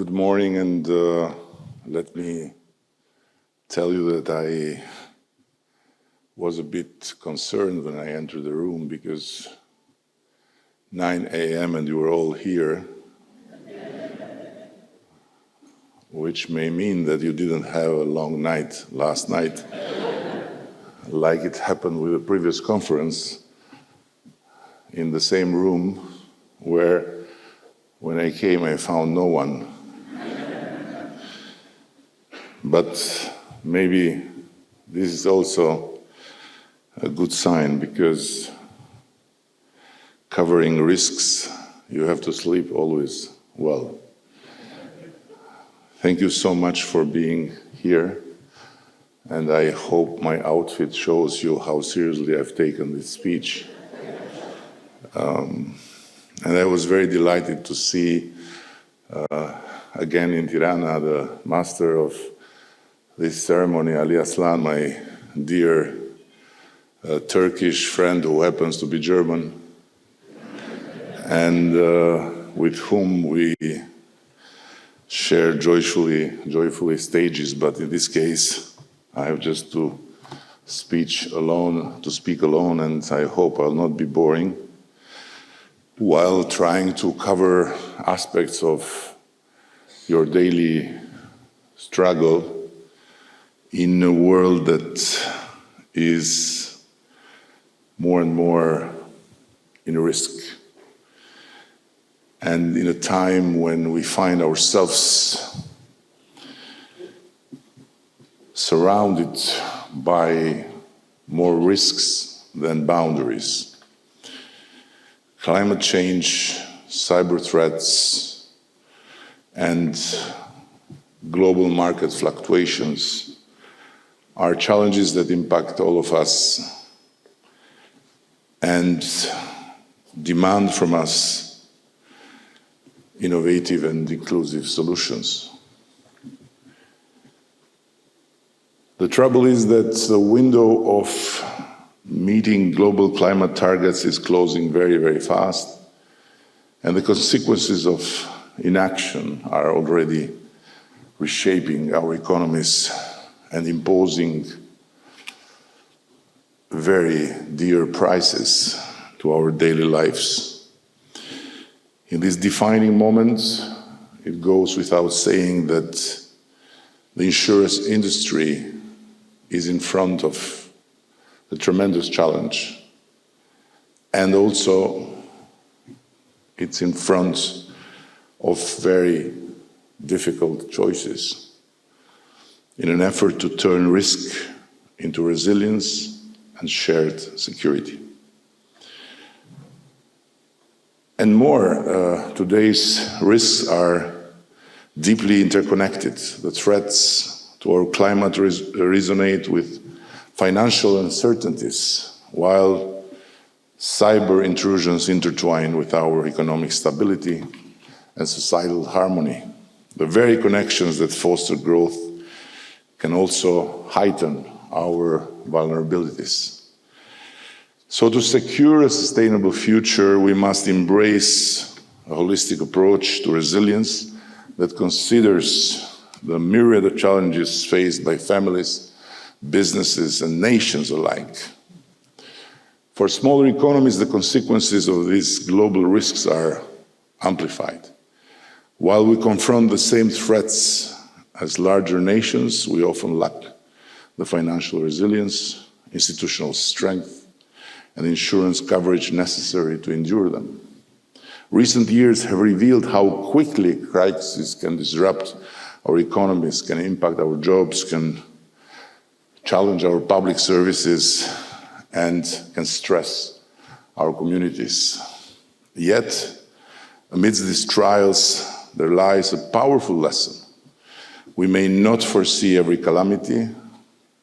Good morning, and let me tell you that I was a bit concerned when I entered the room because 9 a.m. and you were all here, which may mean that you didn't have a long night last night, like it happened with the previous conference in the same room where when I came I found no one. But maybe this is also a good sign, because covering risks, you have to sleep always well. Thank you so much for being here, and I hope my outfit shows you how seriously I've taken this speech. And I was very delighted to see again in Tirana the master of this ceremony, Ali Aslan, my dear Turkish friend who happens to be German, and with whom we share joyfully stages. But in this case, I have just to speak alone, and I hope I'll not be boring, while trying to cover aspects of your daily struggle in a world that is more and more in risk, and in a time when we find ourselves surrounded by more risks than boundaries. Climate change, cyber threats, and global market fluctuations are challenges that impact all of us and demand from us innovative and inclusive solutions. The trouble is that the window of meeting global climate targets is closing very, very fast, and the consequences of inaction are already reshaping our economies and imposing very dear prices to our daily lives. In this defining moment, it goes without saying that the insurance industry is in front of a tremendous challenge, and also it's in front of very difficult choices in an effort to turn risk into resilience and shared security. And more, today's risks are deeply interconnected. The threats to our climate resonate with financial uncertainties, while cyber intrusions intertwine with our economic stability and societal harmony. The very connections that foster growth can also heighten our vulnerabilities. So to secure a sustainable future, we must embrace a holistic approach to resilience that considers the myriad of challenges faced by families, businesses, and nations alike. For smaller economies, the consequences of these global risks are amplified. While we confront the same threats as larger nations, we often lack the financial resilience, institutional strength, and insurance coverage necessary to endure them. Recent years have revealed how quickly crises can disrupt our economies, can impact our jobs, can challenge our public services, and can stress our communities. Yet, amidst these trials, there lies a powerful lesson. We may not foresee every calamity,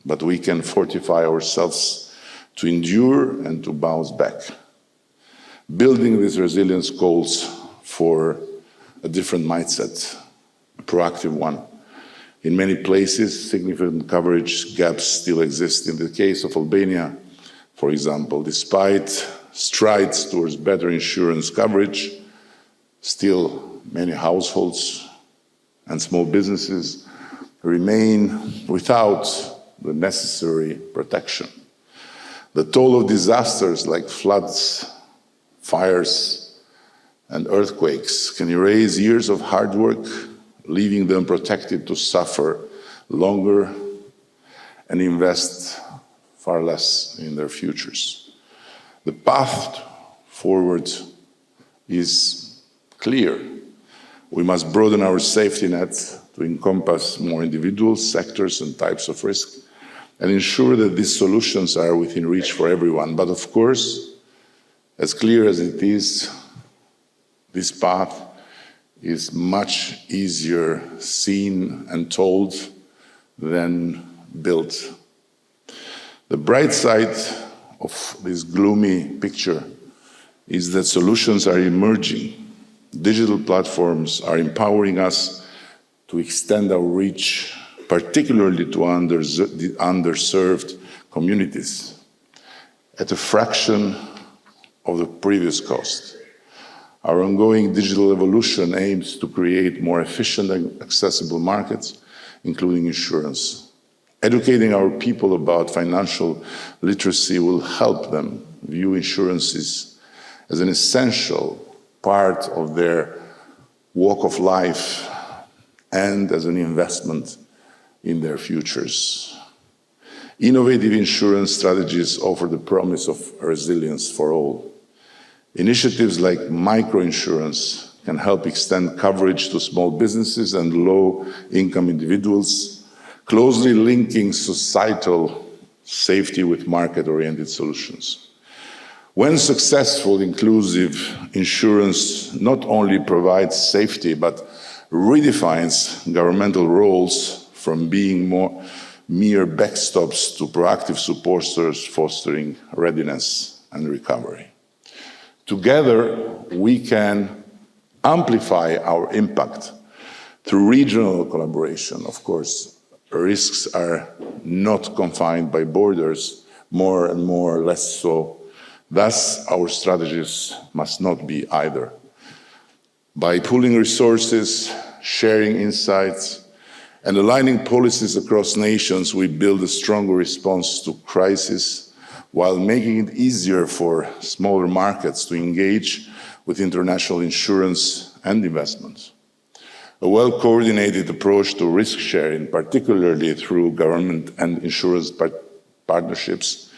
but we can fortify ourselves to endure and to bounce back. Building this resilience calls for a different mindset, a proactive one. In many places, significant coverage gaps still exist. In the case of Albania, for example, despite strides towards better insurance coverage, still many households and small businesses remain without the necessary protection. The toll of disasters like floods, fires, and earthquakes can erase years of hard work, leaving them protected to suffer longer and invest far less in their futures. The path forward is clear. We must broaden our safety net to encompass more individuals, sectors, and types of risk, and ensure that these solutions are within reach for everyone. But of course, as clear as it is, this path is much easier seen and told than built. The bright side of this gloomy picture is that solutions are emerging. Digital platforms are empowering us to extend our reach, particularly to the underserved communities, at a fraction of the previous cost. Our ongoing digital evolution aims to create more efficient and accessible markets, including insurance. Educating our people about financial literacy will help them view insurances as an essential part of their walk of life and as an investment in their futures. Innovative insurance strategies offer the promise of resilience for all. Initiatives like microinsurance can help extend coverage to small businesses and low-income individuals, closely linking societal safety with market-oriented solutions. When successful, inclusive insurance not only provides safety, but redefines governmental roles from being mere backstops to proactive supporters, fostering readiness and recovery. Together, we can amplify our impact through regional collaboration. Of course, risks are not confined by borders, more and more, less so. Thus, our strategies must not be either. By pooling resources, sharing insights, and aligning policies across nations, we build a stronger response to crisis while making it easier for smaller markets to engage with international insurance and investments. A well-coordinated approach to risk sharing, particularly through government and insurance partnerships,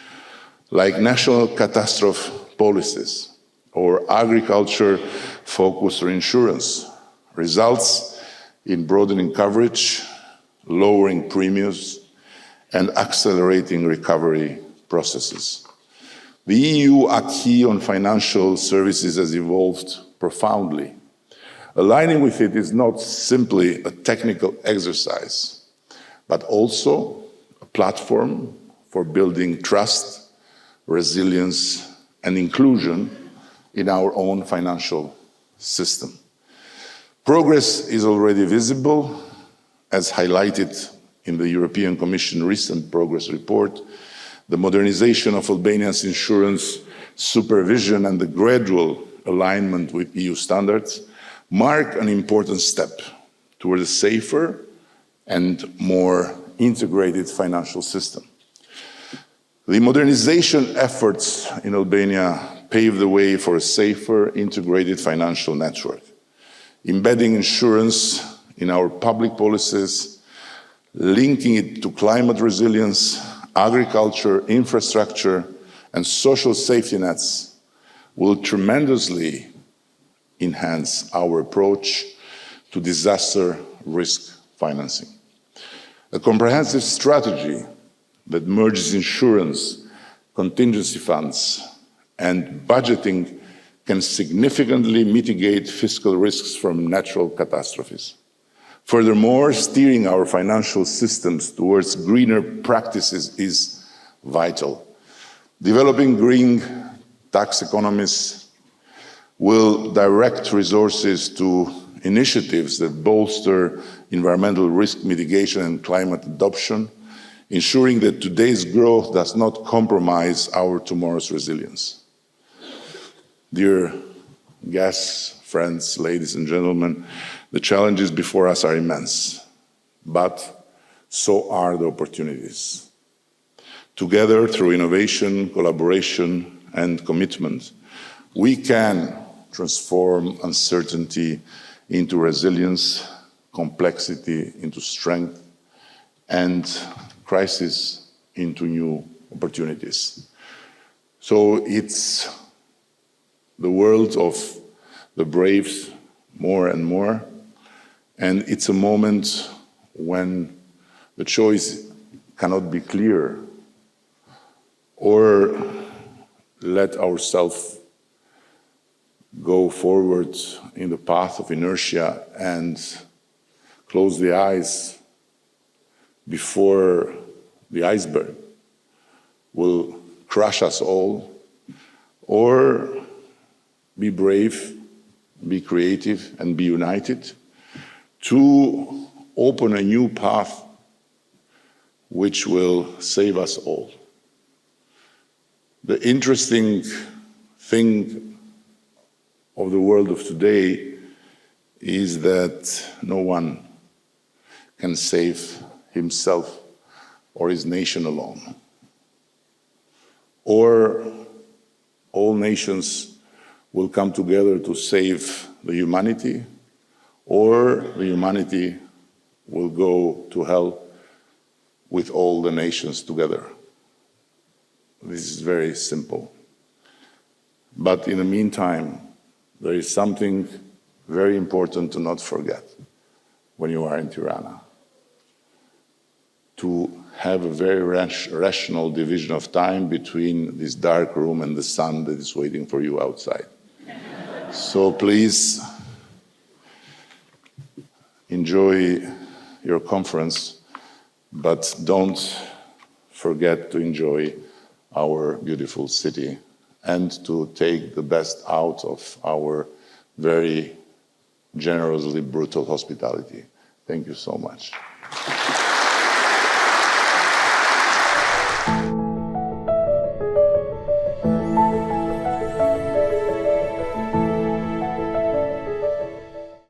like national catastrophe policies or agriculture-focused reinsurance, results in broadening coverage, lowering premiums, and accelerating recovery processes. The EU acquis on financial services has evolved profoundly. Aligning with it is not simply a technical exercise, but also a platform for building trust, resilience, and inclusion in our own financial system. Progress is already visible, as highlighted in the European Commission recent progress report. The modernization of Albania's insurance supervision and the gradual alignment with EU standards mark an important step toward a safer and more integrated financial system. The modernization efforts in Albania pave the way for a safer, integrated financial network, embedding insurance in our public policies, linking it to climate resilience, agriculture, infrastructure, and social safety nets will tremendously enhance our approach to disaster risk financing. A comprehensive strategy that merges insurance, contingency funds, and budgeting can significantly mitigate fiscal risks from natural catastrophes. Furthermore, steering our financial systems towards greener practices is vital. Developing green tax economies will direct resources to initiatives that bolster environmental risk mitigation and climate adoption, ensuring that today's growth does not compromise our tomorrow's resilience. Dear guests, friends, ladies and gentlemen, the challenges before us are immense, but so are the opportunities. Together, through innovation, collaboration, and commitment, we can transform uncertainty into resilience, complexity into strength, and crisis into new opportunities. So it's the world of the brave more and more, and it's a moment when the choice cannot be clear, or let ourselves go forward in the path of inertia and close the eyes before the iceberg will crush us all, or be brave, be creative, and be united to open a new path which will save us all. The interesting thing of the world of today is that no one can save himself or his nation alone. Or all nations will come together to save the humanity, or the humanity will go to hell with all the nations together. This is very simple. But in the meantime, there is something very important to not forget when you are in Tirana. To have a very rational division of time between this dark room and the sun that is waiting for you outside. So please enjoy your conference, but don't forget to enjoy our beautiful city and to take the best out of our very generously brutal hospitality. Thank you so much.